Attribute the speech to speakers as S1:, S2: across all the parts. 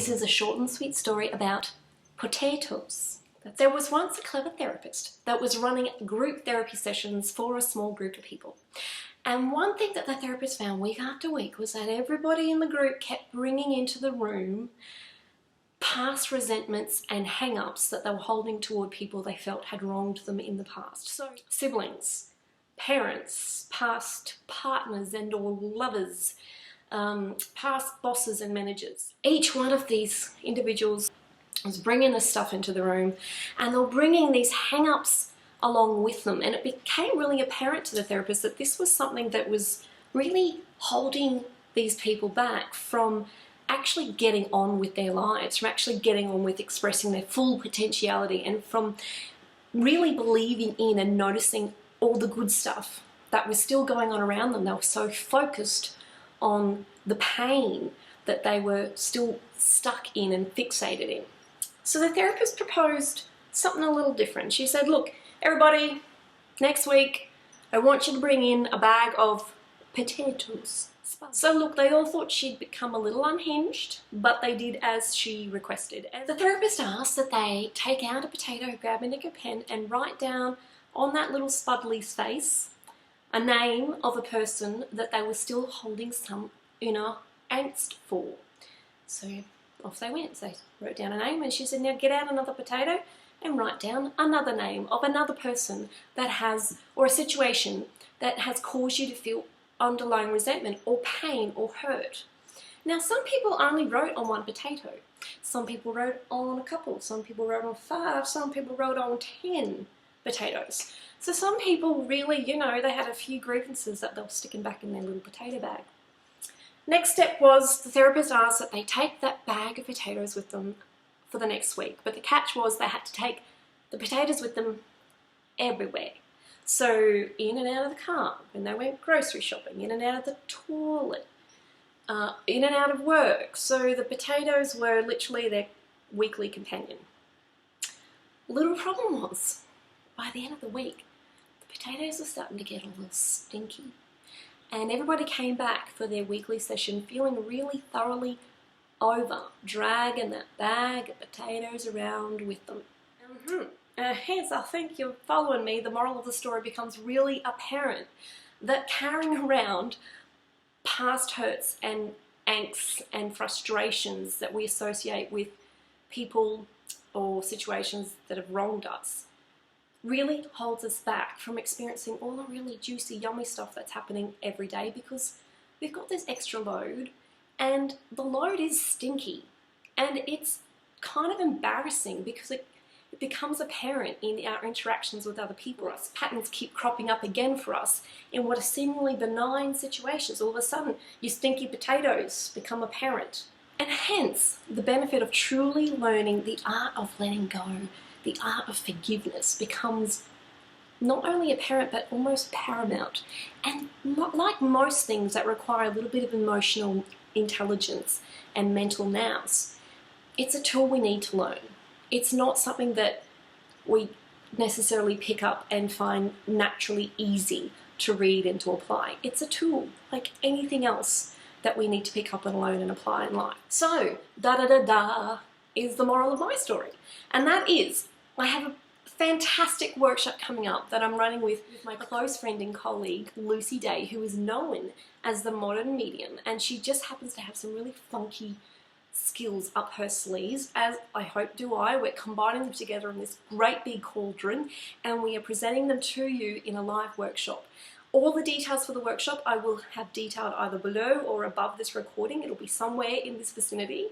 S1: This is a short and sweet story about potatoes. There was once a clever therapist that was running group therapy sessions for a small group of people. And one thing that the therapist found week after week was that everybody in the group kept bringing into the room past resentments and hang-ups that they were holding toward people they felt had wronged them in the past. So siblings, parents, past partners and or lovers, past bosses and managers. Each one of these individuals was bringing this stuff into the room, and they were bringing these hang-ups along with them, and it became really apparent to the therapist that this was something that was really holding these people back from actually getting on with their lives, from actually getting on with expressing their full potentiality, and from really believing in and noticing all the good stuff that was still going on around them. They were so focused on the pain that they were still stuck in and fixated in. So the therapist proposed something a little different. She said, look, everybody, next week, I want you to bring in a bag of potatoes. So look, they all thought she'd become a little unhinged, but they did as she requested. And the therapist asked that they take out a potato, grab a nickel pen, and write down on that little spuddly's face a name of a person that they were still holding some inner angst for. So off they went. So they wrote down a name, and she said, now get out another potato and write down another name of another person that has, or a situation that has caused you to feel underlying resentment or pain or hurt. Now, some people only wrote on one potato. Some people wrote on a couple. Some people wrote on 5. Some people wrote on 10 potatoes. So some people really, they had a few grievances that they were sticking back in their little potato bag. Next step was the therapist asked that they take that bag of potatoes with them for the next week. But the catch was they had to take the potatoes with them everywhere. So in and out of the car, when they went grocery shopping, in and out of the toilet, in and out of work. So the potatoes were literally their weekly companion. Little problem was, by the end of the week, the potatoes were starting to get a little stinky. And everybody came back for their weekly session feeling really thoroughly over, dragging that bag of potatoes around with them. Hence, I think you're following me, the moral of the story becomes really apparent that carrying around past hurts and angst and frustrations that we associate with people or situations that have wronged us really holds us back from experiencing all the really juicy, yummy stuff that's happening every day, because we've got this extra load, and the load is stinky, and it's kind of embarrassing because it becomes apparent in our interactions with other people. Patterns keep cropping up again for us in what are seemingly benign situations. All of a sudden, your stinky potatoes become apparent. And hence, the benefit of truly learning the art of letting go, the art of forgiveness, becomes not only apparent but almost paramount. And like most things that require a little bit of emotional intelligence and mental nous, it's a tool we need to learn. It's not something that we necessarily pick up and find naturally easy to read and to apply. It's a tool like anything else that we need to pick up and learn and apply in life. So, da-da-da-da is the moral of my story. And that is, I have a fantastic workshop coming up that I'm running with my close friend and colleague, Lucy Day, who is known as the modern medium. And she just happens to have some really funky skills up her sleeves, as I hope do I. We're combining them together in this great big cauldron, and we are presenting them to you in a live workshop. All the details for the workshop I will have detailed either below or above this recording. It'll be somewhere in this vicinity.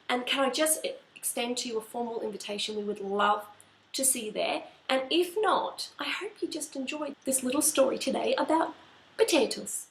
S1: And can I just extend to you a formal invitation? We would love to see you there. And if not, I hope you just enjoyed this little story today about potatoes.